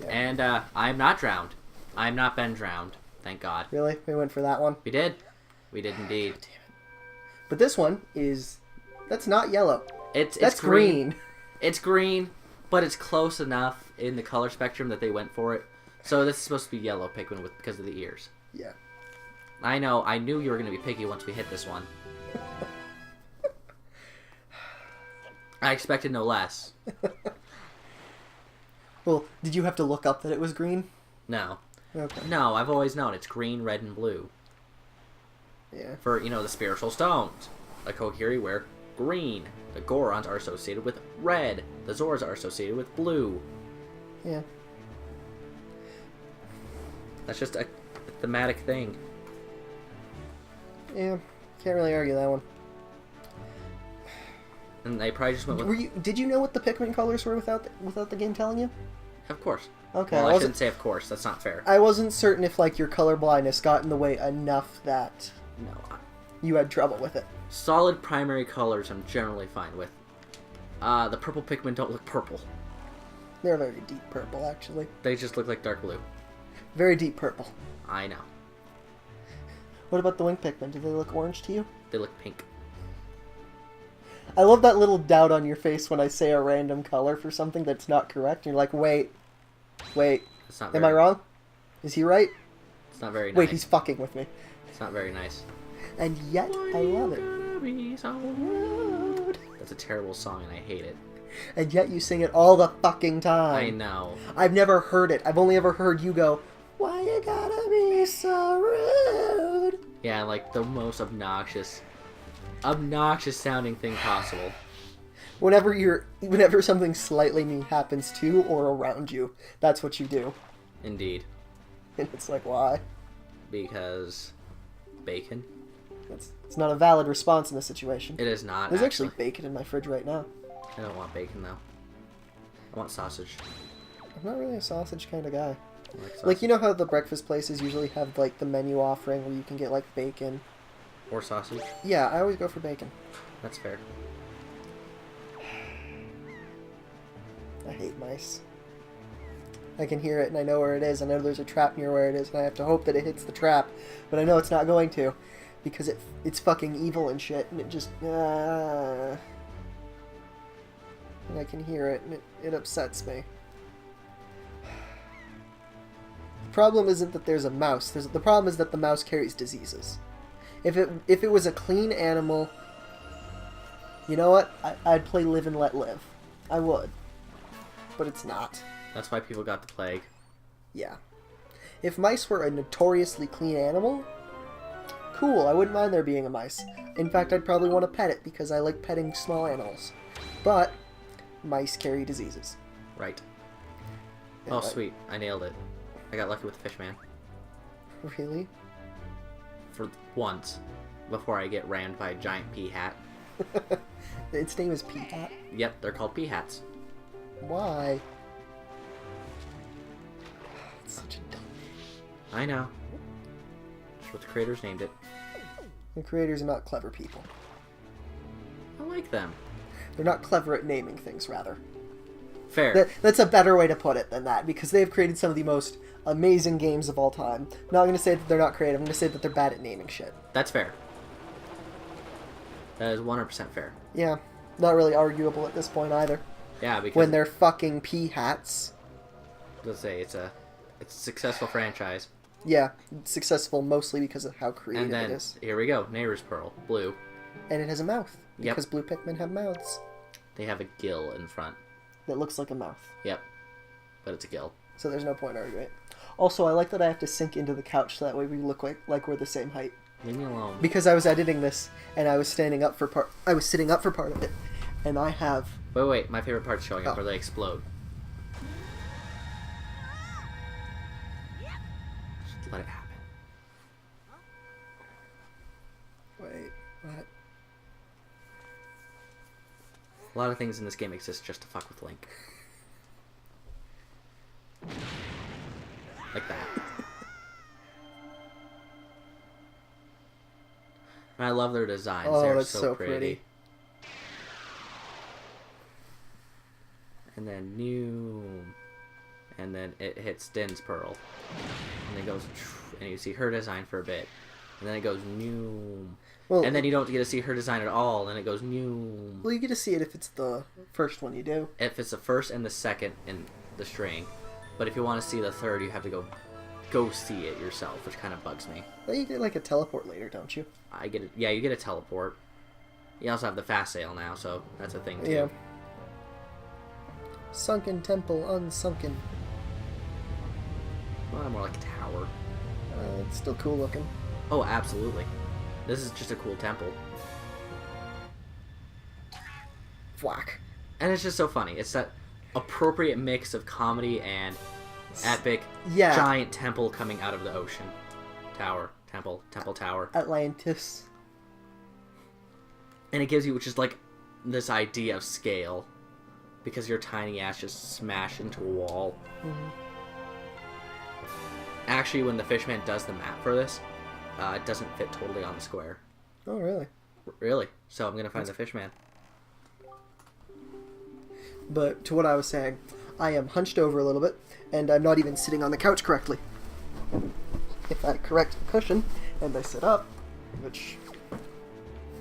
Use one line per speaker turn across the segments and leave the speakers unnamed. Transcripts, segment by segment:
And I'm not drowned. I'm not been drowned. Thank God.
Really? We went for that one?
We did. We did indeed.
Damn it. But this one is... That's not yellow.
That's green. It's green, but it's close enough in the color spectrum that they went for it. So this is supposed to be yellow Pikmin because of the ears.
Yeah.
I know. I knew you were going to be picky once we hit this one. I expected no less.
Well, did you have to look up that it was green?
No.
Okay.
No, I've always known it's green, red, and blue.
Yeah.
For, the spiritual stones. Like Kokiri, where green. The Gorons are associated with red. The Zoras are associated with blue.
Yeah.
That's just a thematic thing.
Yeah. Can't really argue that one.
And they probably just went with...
Did you know what the Pikmin colors were without the game telling you?
Of course.
Okay.
Well, I shouldn't say of course. That's not fair.
I wasn't certain if, your color blindness got in the way enough that
No.
you had trouble with it.
Solid primary colors I'm generally fine with. The purple Pikmin don't look purple.
They're very deep purple, actually.
They just look like dark blue.
Very deep purple.
I know.
What about the wing Pikmin? Do they look orange to you?
They look pink.
I love that little doubt on your face when I say a random color for something that's not correct. You're like, wait.
It's not
Am I wrong? Is he right?
It's not very nice.
Wait, he's fucking with me.
It's not very nice.
And yet, I love it.
That's a terrible song and I hate it.
And yet you sing it all the fucking time.
I know.
I've never heard it. I've only ever heard you go, why you gotta be so rude?
Yeah, like the most obnoxious sounding thing possible.
Whenever something slightly mean happens to or around you, that's what you do.
Indeed.
And it's like, why?
Because bacon?
It's not a valid response in this situation.
It is not.
There's actually bacon in my fridge right now.
I don't want bacon though. I want sausage.
I'm not really a sausage kind of guy.
I like sausage.
Like, you know how the breakfast places usually have, the menu offering where you can get, bacon?
Or sausage?
Yeah, I always go for bacon.
That's fair.
I hate mice. I can hear it and I know where it is. I know there's a trap near where it is and I have to hope that it hits the trap. But I know it's not going to. Because it's fucking evil and shit. And it just... and I can hear it and it upsets me. The problem isn't that there's a mouse. The problem is that the mouse carries diseases. If it was a clean animal, you know what? I'd play live and let live. I would. But it's not.
That's why people got the plague.
Yeah. If mice were a notoriously clean animal, cool, I wouldn't mind there being a mice. In fact, I'd probably want to pet it because I like petting small animals. But mice carry diseases.
Right.
And
Oh, sweet. I nailed it. I got lucky with the Fishman.
Really?
For once. Before I get rammed by a giant pea hat.
Its name is Peahat?
Yep, they're called pea hats.
Why? It's such a dumb name.
I know. That's what the creators named it.
The creators are not clever people.
I like them.
They're not clever at naming things, rather.
Fair.
That's a better way to put it than that, because they've created some of the most amazing games of all time. I'm not going to say that they're not creative, I'm going to say that they're bad at naming shit.
That's fair. That is 100% fair.
Yeah, not really arguable at this point either.
Yeah, because...
When they're fucking pea hats.
Let's say it's a successful franchise.
Yeah, it's successful mostly because of how creative
And then,
it is.
here we go. Neighbor's Pearl. Blue.
And it has a mouth.
Yep.
Because blue Pikmin have mouths.
They have a gill in front.
That looks like a mouth.
Yep. But it's a gill.
So there's no point arguing it. Also, I like that I have to sink into the couch so that way we look like we're the same height.
Leave me alone.
Because I was editing this and I was sitting up for part of it. And I have...
Wait. My favorite part's showing up
Oh.
where they explode. Just let it happen.
Wait, what?
A lot of things in this game exist just to fuck with Link. Like that. And I love their designs.
Oh,
They're
that's
so
so
pretty.
pretty.
And then new, and then it hits Din's Pearl, and then goes, and you see her design for a bit, and then it goes new,
Well,
and then you don't get to see her design at all, and it goes new.
Well, you get to see it if it's the first one you do.
If it's the first and the second in the string, but if you want to see the third, you have to go see it yourself, which kind of bugs me.
Well, you get like a teleport later, don't you?
I get it. Yeah, you get a teleport. You also have the fast sail now, so that's a thing too.
Yeah. Sunken temple unsunken.
Well, more like a tower.
It's still cool looking.
Oh, absolutely. This is just a cool temple.
Whack.
And it's just so funny. It's that appropriate mix of comedy and epic giant temple coming out of the ocean. Tower. Temple. Temple tower.
Atlantis.
And it gives you just like this idea of scale. Because your tiny ass just smashed into a wall.
Mm-hmm.
Actually, when the fishman does the map for this, it doesn't fit totally on the square.
Oh, really?
Really? So I'm going to find the fishman.
But to what I was saying, I am hunched over a little bit, and I'm not even sitting on the couch correctly. If I correct the cushion, and I sit up, which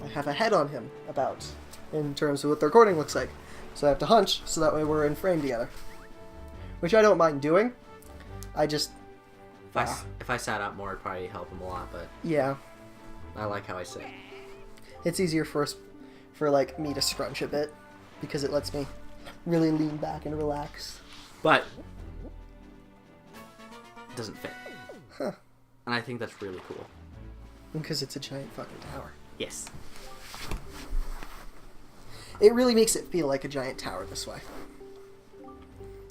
I have a head on him about, in terms of what the recording looks like. So I have to hunch, so that way we're in frame together. Which I don't mind doing. I just...
If I sat up more, it'd probably help him a lot, but...
Yeah.
I like how I sit.
It's easier for like, me to scrunch a bit, because it lets me really lean back and relax.
But... it doesn't fit.
Huh.
And I think that's really cool.
Because it's a giant fucking tower.
Yes.
It really makes it feel like a giant tower this way.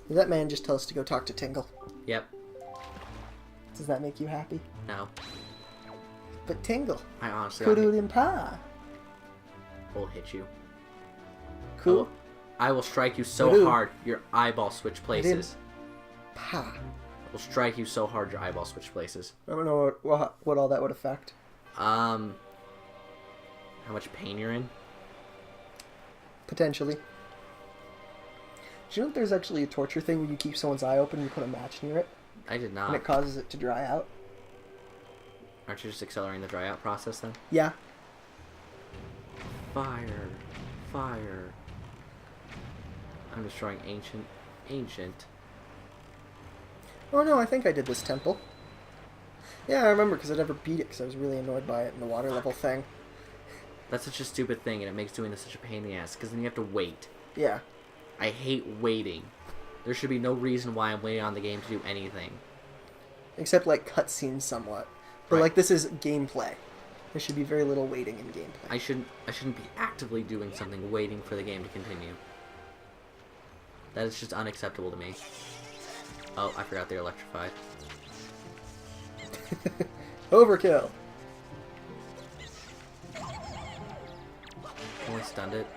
Did that man just tell us to go talk to Tingle?
Yep.
Does that make you happy?
No.
But Tingle.
I honestly...
Kururimpa.
will hit you.
Cool.
I will strike you so hard, your eyeball switch places.
Pa.
I will strike you so hard, your eyeball switch places.
I don't know what all that would affect.
How much pain you're in?
Potentially. Do you know that there's actually a torture thing where you keep someone's eye open and you put a match near it?
I did not.
And it causes it to dry out?
Aren't you just accelerating the dry out process then?
Yeah.
Fire. Fire. I'm destroying ancient.
Oh no, I think I did this temple. Yeah, I remember because I never beat it because I was really annoyed by it in the water level thing.
That's such a stupid thing, and it makes doing this such a pain in the ass, because then you have to wait.
Yeah.
I hate waiting. There should be no reason why I'm waiting on the game to do anything.
Except, like, cutscenes somewhat. But,
Right.
like, this is gameplay. There should be very little waiting in gameplay.
I shouldn't be actively doing something waiting for the game to continue. That is just unacceptable to me. Oh, I forgot they're electrified.
Overkill!
Only stunned it.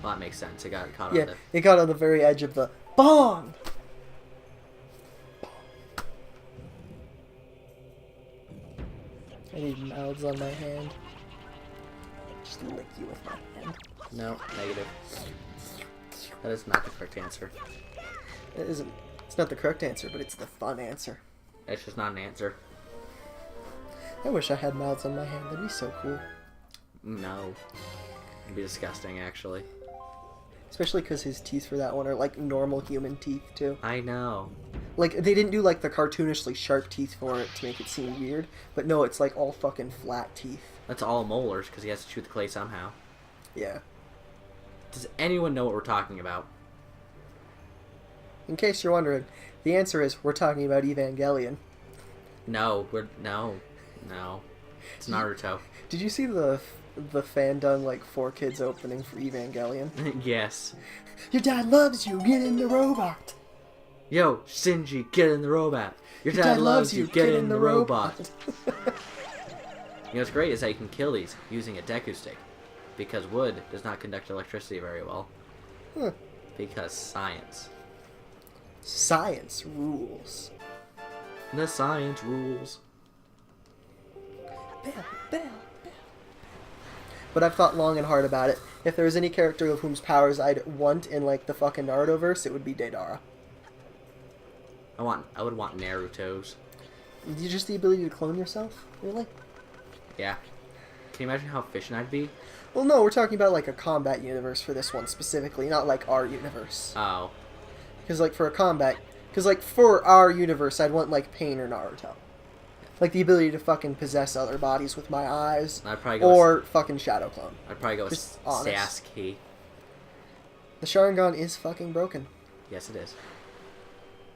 Well, that makes sense. It got caught
Yeah,
on the...
it got on the very edge of the bong! I need mouths on my hand. Just lick you with my hand.
No, negative. That is not the correct answer.
It isn't. It's not the correct answer, but it's the fun answer.
It's just not an answer.
I wish I had mouths on my hand. That'd be so cool.
No. It'd be disgusting, actually.
Especially because his teeth for that one are like normal human teeth, too.
I know.
Like, they didn't do like the cartoonishly sharp teeth for it to make it seem weird. But no, it's like all fucking flat teeth.
That's all molars, because he has to chew the clay somehow.
Yeah.
Does anyone know what we're talking about?
In case you're wondering, the answer is we're talking about Evangelion.
No, No. It's Naruto.
Did you see the fan done like 4Kids opening for Evangelion?
Yes.
Your dad loves you, get in the robot!
Yo, Shinji, get in the robot. Your dad loves you, get in the robot. You know what's great is that you can kill these using a Deku stick. Because wood does not conduct electricity very well.
Huh.
Because science.
Science rules.
The science rules.
Bell, bell, bell. but I've thought long and hard about it. If there was any character of whose powers I'd want in like the fucking Naruto verse, it would be Deidara.
I would want Naruto's.
Just the ability to clone yourself, really?
Yeah. Can you imagine how efficient I'd be?
Well, no, we're talking about like a combat universe for this one specifically, not like our universe.
Oh.
Because like for our universe, I'd want like Pain or Naruto. Like the ability to fucking possess other bodies with my eyes.
I'd probably go
or fucking Shadow Clone.
I'd probably go with
honest.
Sasuke.
The Sharingan is fucking broken.
Yes, it is.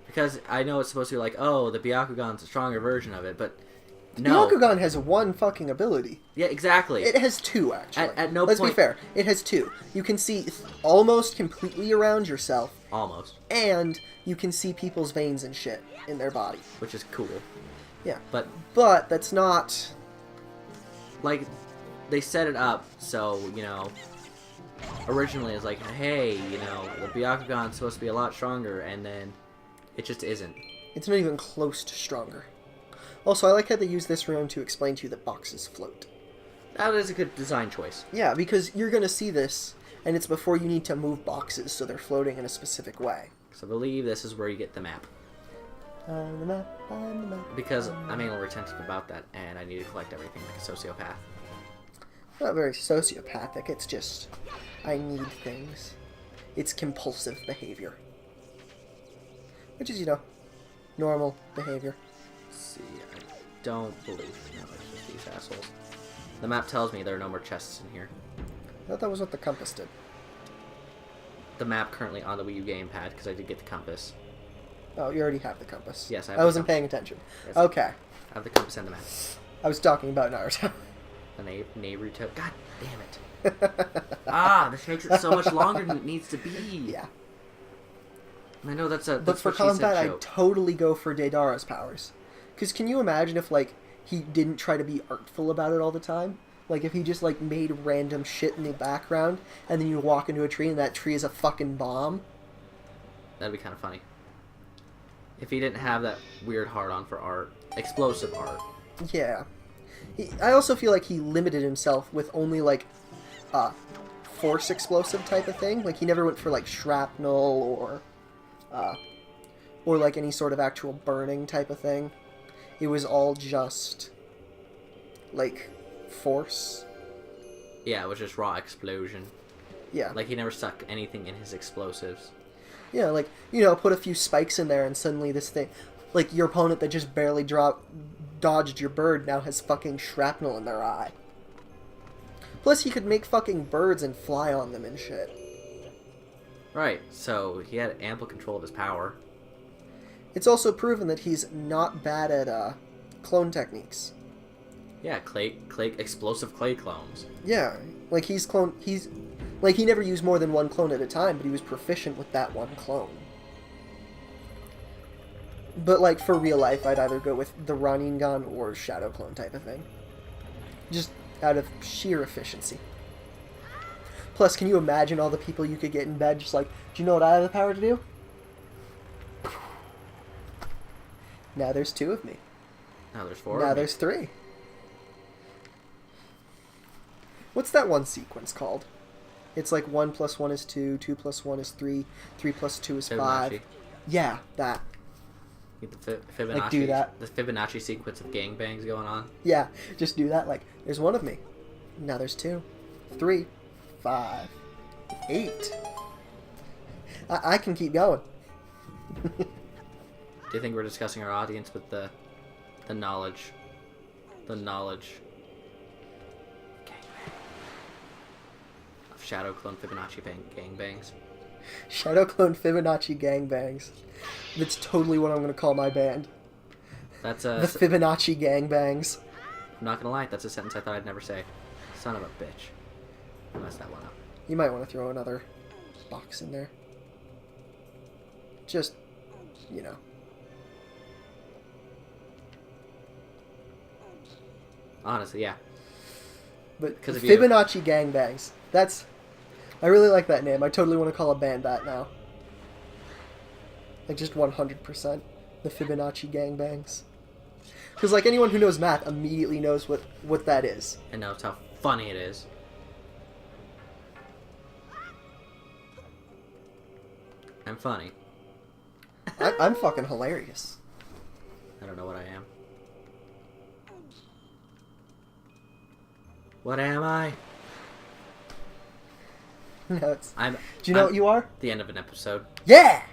Because I know it's supposed to be like, oh, the Byakugan's a stronger version of it, but no.
Byakugan has one fucking ability.
Yeah, exactly.
It has two, actually.
At no
Let's
point...
be fair. It has two. You can see almost completely around yourself.
Almost.
And you can see people's veins and shit in their body.
Which is cool.
Yeah.
But
that's not...
Like, they set it up so, you know... Originally it's like, hey, you know, the Byakugan's supposed to be a lot stronger, and then it just isn't.
It's not even close to stronger. Also, I like how they use this room to explain to you that boxes float.
That is a good design choice.
Yeah, because you're going to see this, and it's before you need to move boxes, so they're floating in a specific way.
So I believe this is where you get the map.
On the map.
Because I'm anal retentive about that, and I need to collect everything like a sociopath.
Not very sociopathic, it's just, I need things. It's compulsive behavior. Which is, you know, normal behavior.
Let's see, I don't believe, no, it's just these assholes. The map tells me there are no more chests in here.
I thought that was what the compass did.
The map currently on the Wii U gamepad, because I did get the compass.
Oh, you already have the compass.
Yes, I have
I
the
wasn't
compass.
paying attention.
Yes,
Okay.
I have the compass and the map.
I was talking about Naruto.
The Naruto. God damn it. This makes it so much longer than it needs to be.
Yeah.
I know that's a.
But
That's
for
what she said
combat,
joke.
I'd totally go for Deidara's powers. Because can you imagine if, like, he didn't try to be artful about it all the time? Like, if he just, like, made random shit in the background, and then you walk into a tree and that tree is a fucking bomb?
That'd be kind of funny. If he didn't have that weird hard-on for art. Explosive art.
Yeah. I also feel like he limited himself with only, like, force explosive type of thing. Like, he never went for, like, shrapnel or like, any sort of actual burning type of thing. It was all just, like, force.
Yeah, it was just raw explosion.
Yeah.
Like, he never stuck anything in his explosives.
Yeah, like, you know, put a few spikes in there and suddenly this thing... Like, your opponent that just barely dodged your bird now has fucking shrapnel in their eye. Plus, he could make fucking birds and fly on them and shit.
Right, so he had ample control of his power.
It's also proven that he's not bad at, clone techniques.
Yeah, explosive clay clones.
Yeah, like, he never used more than one clone at a time, but he was proficient with that one clone. But, like, for real life, I'd either go with the Raningan or Shadow Clone type of thing. Just out of sheer efficiency. Plus, can you imagine all the people you could get in bed just like, do you know what I have the power to do? Now there's 2 of me.
Now there's 4
Now
of me.
there's 3. What's that one sequence called? It's like 1 + 1 is 2, 2 + 1 is 3, 3 + 2 is 5.
Fibonacci.
Yeah, that.
Get the Fibonacci,
Like, do that.
The Fibonacci sequence of gangbangs going on.
Yeah, just do that. Like, there's 1 of me. Now there's 2, 3, 5, 8. I can keep going.
Do you think we're discussing our audience with the knowledge? The knowledge of Shadow Clone Fibonacci gangbangs.
Shadow Clone Fibonacci Gangbangs. That's totally what I'm going to call my band.
That's
The Fibonacci Gangbangs.
I'm not gonna lie, that's a sentence I thought I'd never say. Son of a bitch. I messed that one up.
You might want to throw another box in there. Just, you know.
Honestly, yeah.
But
'Cause of you.
Fibonacci Gangbangs. That's... I really like that name. I totally want to call a band that now. Like, just 100%. The Fibonacci Gangbangs. Because, like, anyone who knows math immediately knows what that is.
And knows how funny it is. I'm funny.
I'm fucking hilarious.
I don't know what I am. What am I?
No, it's...
I'm.
Do you know
I'm
what you are?
The end of an episode.
Yeah!